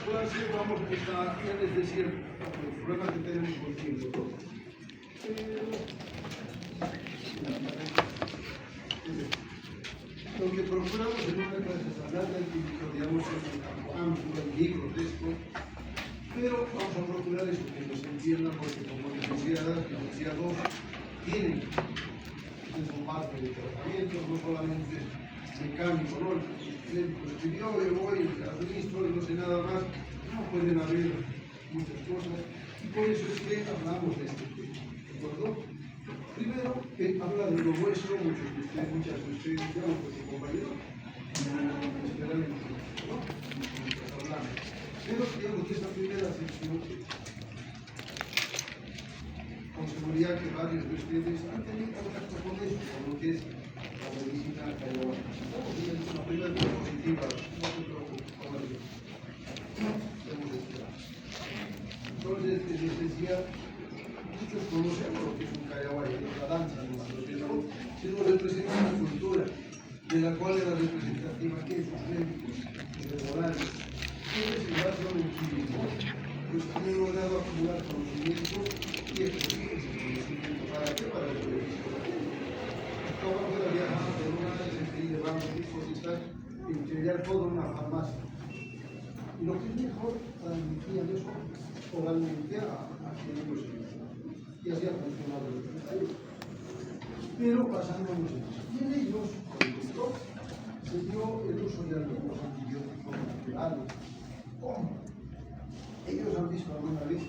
Ahora sí, vamos a es decir, el problema que tenemos con el tiempo, ¿no? Lo que procuramos en una clase sagrada es que digamos en un campo amplio, en libros de esto, pero vamos a procurar eso, que nos entiendan, porque como licenciados tienen su parte de tratamiento, no solamente mecánico, ¿no? El escribió, yo voy, el administro y no sé nada más, no pueden haber muchas cosas, y por eso es que hablamos de este tema, ¿de acuerdo? Primero, habla de lo vuestro, muchas de ustedes, digamos, con su compañero, esperan en ¿no? Mientras hablamos. Pero, digamos, que esta primera sección, con seguridad que varios de ustedes han tenido contacto con eso, con lo que es la medicina cayó. Estamos viendo una primera diapositiva, no se preocupen, con ello. Vamos a esperar. Entonces, les decía, muchos conocemos lo que es un cayaguay, la danza, no sino representa una cultura de la cual era representativa que sus médicos, sus morales, quienes se basan en sí mismos, pues han logrado acumular conocimiento y ejercicio ese conocimiento. ¿Para qué? Para el beneficio de la gente. Como fuera viajar de una vez y llevamos dispositas y utilizar toda una farmacia. Y lo que es mejor, transmitían eso oralmente a quien ellos se y así ha funcionado el 31. Pero pasando los años. Y en ellos, por ejemplo, se dio el uso de algunos antibióticos naturales. ¿Cómo? Ellos han visto alguna vez,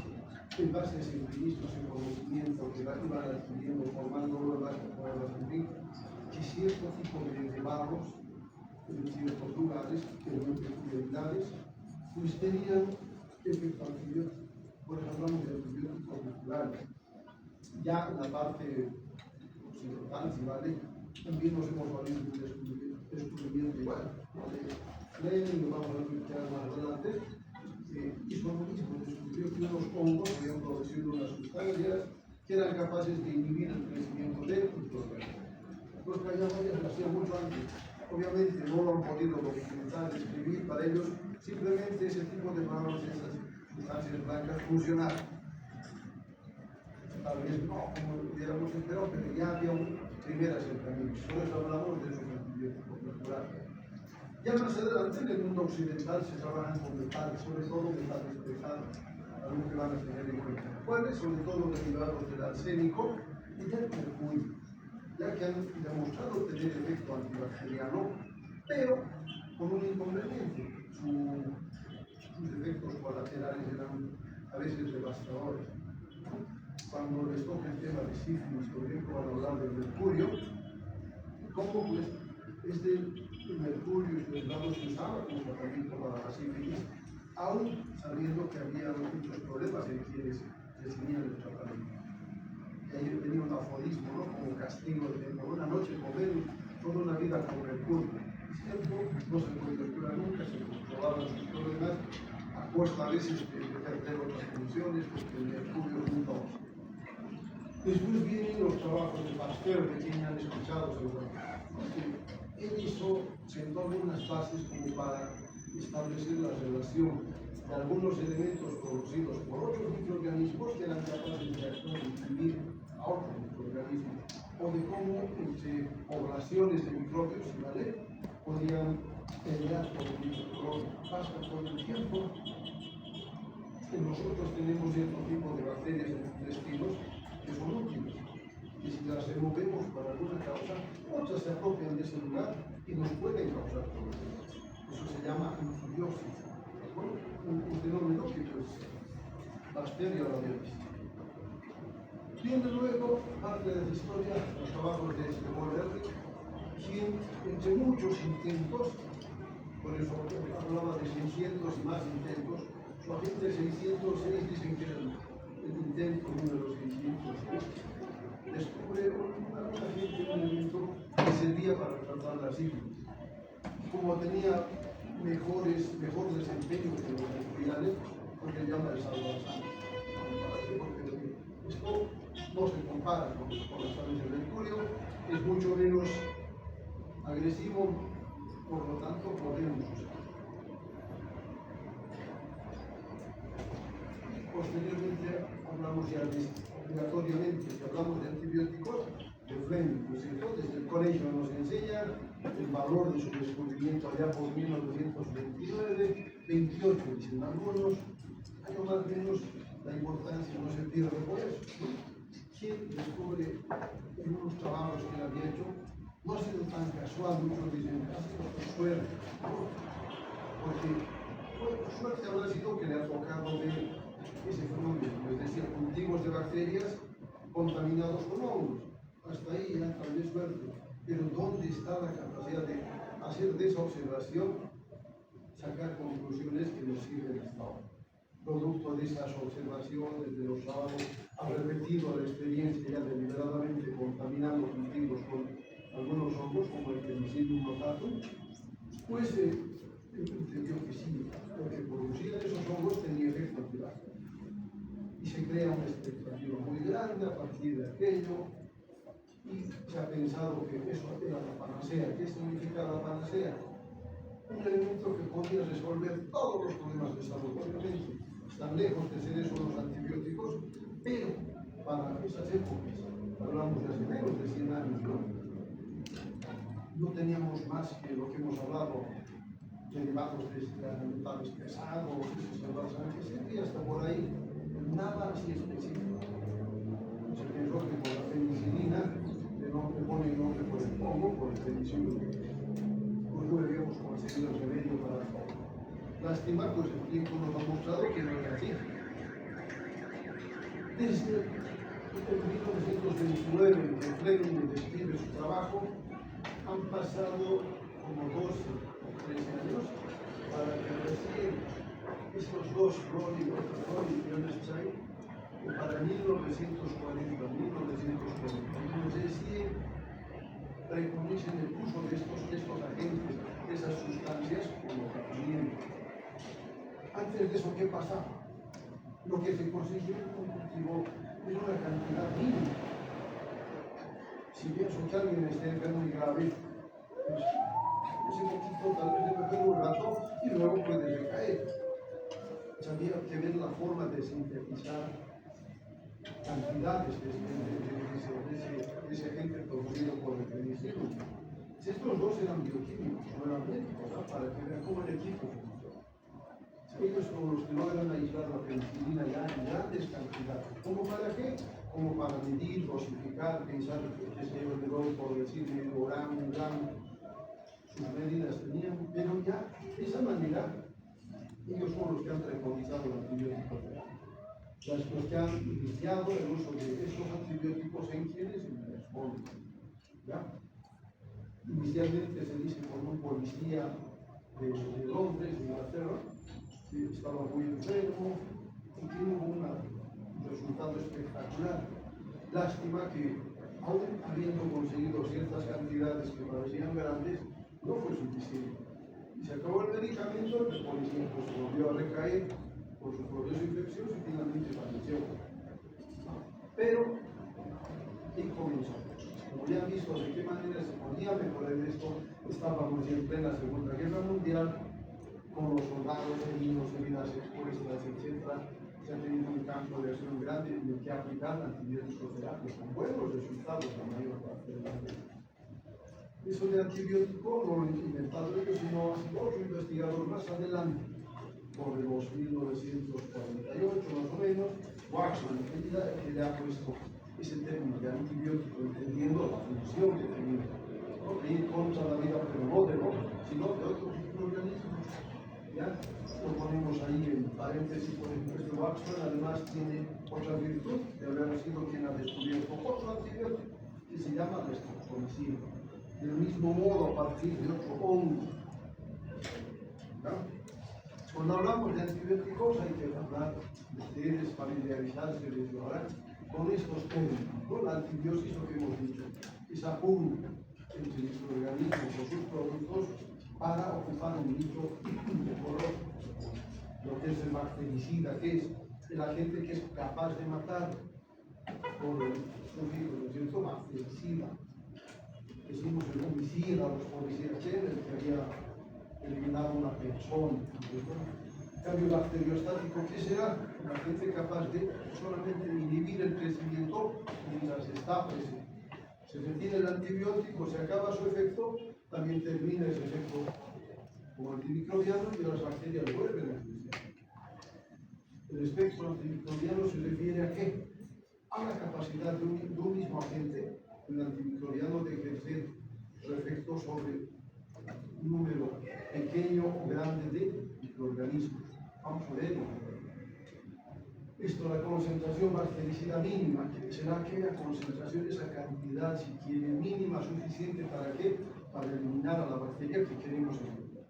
en base a ese empirismo, ese conocimiento que iban adquiriendo, formando nuevas científicas, que cierto tipo de barros, en ciertos lugares, en peculiaridades, pues tenían efecto antibiótico. Por eso hablamos de antibióticos naturales. Ya en la parte occidental, si vale, también nos hemos valido de un descubrimiento igual. Lenin, lo vamos a explicar más adelante, hizo lo mismo, descubrió que unos hongos habían producido unas sustancias que eran capaces de inhibir el crecimiento de microorganismos. Los callamayas lo hacían mucho antes. Obviamente no lo han podido documentar, escribir, para ellos simplemente ese tipo de palabras, esas sustancias blancas funcionaron. Tal vez no, como hubiéramos esperado, pero ya había un primer acercamiento. Por eso hablamos de esos antibióticos naturales. Ya más adelante en el mundo occidental se trabajan con metales, sobre todo metales pesados, algo que van a tener en cuenta. ¿Cuáles? Sobre todo derivados del arsénico y del mercurio, ya que han demostrado tener efecto antibacteriano, pero con un inconveniente. Sus efectos colaterales eran a veces devastadores. Cuando les toca el tema de sífilis, por ejemplo, van a hablar del mercurio, ¿cómo pues el mercurio y los lados se usaba como tratamiento para la sífilis, aún sabiendo que había muchos problemas en quienes recibían el tratamiento? Y ahí tenía un aforismo, ¿no? Como castigo de una noche comer toda una vida con mercurio. Cierto, no se puede curar nunca, se comprobaban sus problemas, a costa a veces de perder otras funciones, porque el mercurio es un tóxico. Después vienen los trabajos de Pasteur, que quien han escuchado seguramente. Él sentó unas bases como para establecer la relación de algunos elementos producidos por otros microorganismos que eran capaces de actuar y inhibir a otros microorganismos, o de cómo entre poblaciones de microbios, ¿vale?, podían pelear por el microbioma. Pasa por el tiempo que nosotros tenemos cierto tipo de bacterias en los intestinos que son útiles, y si las removemos para alguna causa, otras se apropian de ese lugar y nos pueden causar problemas. Eso se llama infibiosis, un fenómeno que pues Pasteur ya lo había visto. Viene luego parte de la historia, los trabajos de Wolver, quien entre muchos intentos, por eso hablaba de 600 y más intentos, su agente 606 dicen que era el intento número 606, descubre un elemento que servía para tratar la sífilis. Como tenía mejor desempeño que los mercuriales, porque llama el salvarsano. Porque esto no se compara con las sales de mercurio, es mucho menos agresivo, por lo tanto podemos usar. Posteriormente hablamos ya de, obligatoriamente, si hablamos de antibióticos, de Fleming. Pues entonces el colegio nos enseña el valor de su descubrimiento allá por 1929, 28 dicen algunos, año más o menos la importancia no se pierde por eso, ¿no? ¿Quién descubre en unos trabajos que él había hecho? No ha sido tan casual, muchos dicen, ha sido por suerte, ¿no? Porque por suerte habrá sido que le ha tocado ver ese fenómeno, es decir, cultivos de bacterias contaminados con hongos. Hasta ahí ya tal vez suerte. Pero ¿dónde está la capacidad de hacer de esa observación, sacar conclusiones que nos sirven hasta ahora? Producto de esas observaciones, de los trabajos, ha repetido la experiencia ya deliberadamente contaminando cultivos con algunos hongos, como el Penicillium notatum, pues entendió que sí, lo que producían esos hongos tenía efecto antibacteriano. Y se crea una expectativa muy grande a partir de aquello, y se ha pensado que eso era la panacea. ¿Qué significa la panacea? Un elemento que podía resolver todos los problemas de salud. Obviamente, están lejos de ser eso los antibióticos, pero para esas épocas, hablamos de hace menos de 100 años, no teníamos más que lo que hemos hablado, derivados de metales pesados, esos envasantes, y hasta por ahí, nada así específico. Se pensó que por la penicilina, el nombre pone el nombre por el hongo, por el penicilio, pues no veíamos como sería el remedio para todo. Lástima, pues el tiempo nos ha mostrado que no es así. Desde 1929, que Fleming describe su trabajo, han pasado como 12 o 13 años para que recién esos dos Roy y Bernstein, que para 1940, 1941, recién preconicen el uso de estos agentes, de esas sustancias como tratamiento. Antes de eso, ¿qué pasaba? Lo que se consiguió con cultivo es una cantidad mínima. Si pienso que alguien esté enfermo y grave, pues ese poquito tal vez le pega un rato y luego puede recaer. Había que ver la forma de sintetizar cantidades de ese agente producido por el penicilio. Si estos dos eran bioquímicos, no eran médicos, ¿no? Para que vean cómo el equipo funciona. Ellos son los que logran aislar la penicilina ya en grandes cantidades. ¿Cómo para qué? Como para medir, dosificar, pensar que se lleva el doy por decir medio gramo, un gramo. Sus medidas tenían, pero ya de esa manera ellos son los que han preconizado el antibiótico. Los que han iniciado el uso de estos antibióticos en quienes en el estómago. Inicialmente se dice por un policía de Londres, de Inglaterra, que estaba muy enfermo y tuvo un resultado espectacular. Lástima que, aún habiendo conseguido ciertas cantidades que parecían grandes, no fue suficiente. Y se acabó el medicamento, el policía pues volvió a recaer por su proceso infeccioso y finalmente falleció. Pero, ¿qué comenzó? Como ya han visto de qué manera se podía mejorar esto, estábamos ya en plena Segunda Guerra Mundial, con los soldados heridos, heridas expuestas, etc. Se ha tenido un campo de acción grande en el que aplicar antibióticos terapias con buenos resultados la mayor parte de las veces. Eso de antibiótico no lo han inventado ellos, sino otro investigador más adelante, por los 1948 más o menos, Waxman, que le ha puesto ese término de antibiótico, entendiendo la función que tenía, no de ir contra la vida, pero no de otro, sino de otro tipo de organismos. ¿Ya? Lo ponemos ahí en paréntesis, por ejemplo, Waxman además tiene otra virtud de haber sido quien ha descubierto otro antibiótico que se llama restreptomicina. Del mismo modo, a partir de otro hongo. ¿Ya? Cuando hablamos de antibióticos hay que hablar de ustedes, familiarizarse desde ahora con estos términos, ¿no? La antibiosis, lo que hemos dicho, esa pugna entre nuestro organismo o sus productos para ocupar un nicho ecológico. Lo que es el bactericida, que es el agente que es capaz de matar por el sufijo, ¿no es cierto? Bactericida. Decimos el homicida, los policías, el que había eliminado una persona, ¿no? Cambio bacteriostático, ¿qué será? La gente capaz de solamente inhibir el crecimiento mientras está presente. Se retira el antibiótico, se acaba su efecto, también termina ese efecto como antimicrobiano y las bacterias vuelven a crecer. El espectro antimicrobiano se refiere a qué? A la capacidad de un mismo agente, el antimicrobiano, de ejercer su efecto sobre un número pequeño o grande de microorganismos. Vamos a verlo. Esto, la concentración bactericida mínima, que será aquella concentración, esa cantidad, si quiere, mínima, suficiente para qué? Para eliminar a la bacteria que queremos eliminar.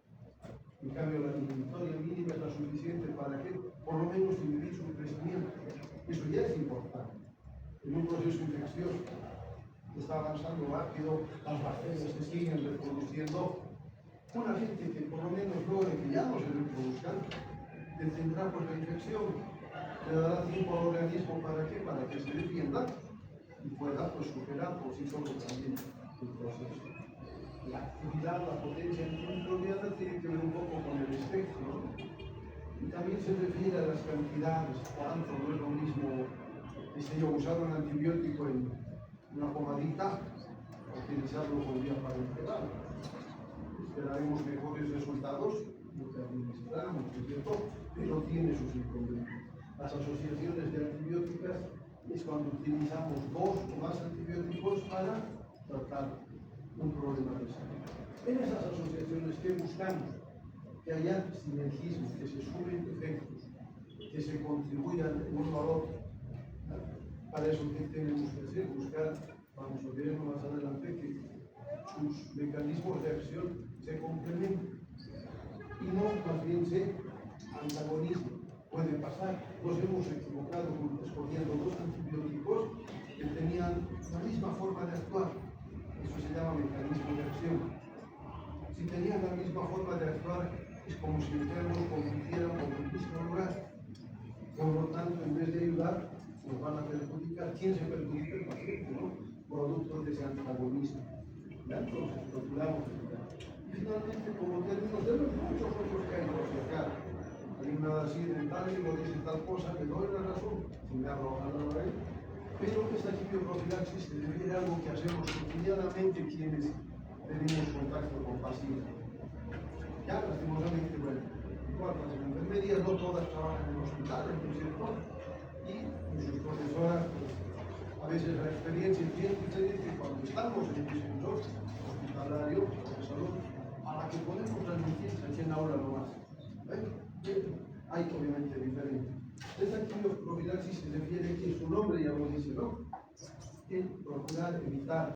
En cambio, la inhibitoria mínima es la suficiente para que, por lo menos, inhibir su crecimiento. Eso ya es importante. En un proceso infeccioso que está avanzando rápido, las bacterias se siguen reproduciendo. Un agente que por lo menos logre que ya no se reproduzcan, detendrá por la infección. Le dará tiempo al organismo para qué? Para que se defienda y pueda superar por sí solo también el proceso. La actividad, la potencia antimicrobiana tiene que ver un poco con el espectro, ¿no? Y también se refiere a las cantidades, cuánto, no es lo mismo, usar un antibiótico en una pomadita, utilizarlo por vía parenteral. Esperaremos mejores resultados, lo que administramos, ¿no es cierto? Pero tiene sus inconvenientes. Las asociaciones de antibióticas es cuando utilizamos 2 o más antibióticos para tratar un problema de salud. En esas asociaciones, ¿qué buscamos? Que haya sinergismo, que se sumen efectos, que se contribuyan uno al otro. Para eso, ¿qué tenemos que hacer? Buscar, vamos a ver más adelante, que sus mecanismos de acción se complementen y no más bien se antagonismo. Puede pasar, nos hemos equivocado escogiendo 2 antibióticos que tenían la misma forma de actuar. Eso se llama mecanismo de acción. Si tenían la misma forma de actuar, es como si enfermos compitieran por el mismo lugar. Por lo tanto, en vez de ayudar, nos van a perjudicar. ¿Quién se perjudica? El paciente, ¿no? Producto de ese antagonismo. Entonces, procuramos evitar. Y finalmente, como términos de los muchos otros que hay por sacar, hay una así dental y lo dice tal cosa, que no es la razón, si me hablo a él. Pero esta quimioprofilaxis se refiere a algo que hacemos cotidianamente quienes tenemos contacto con pacientes. Ya, lastimosamente, bueno, igual las enfermerías no todas trabajan en hospitales, ¿no es cierto? Y sus profesoras, pues, a veces la experiencia tiene que cuando estamos en el sector hospitalario de salud, a la que podemos transmitir aquí en la aula nomás. Hay obviamente diferente. Esta quimioprofilaxis se refiere que su nombre ya lo dice, ¿no? En procurar evitar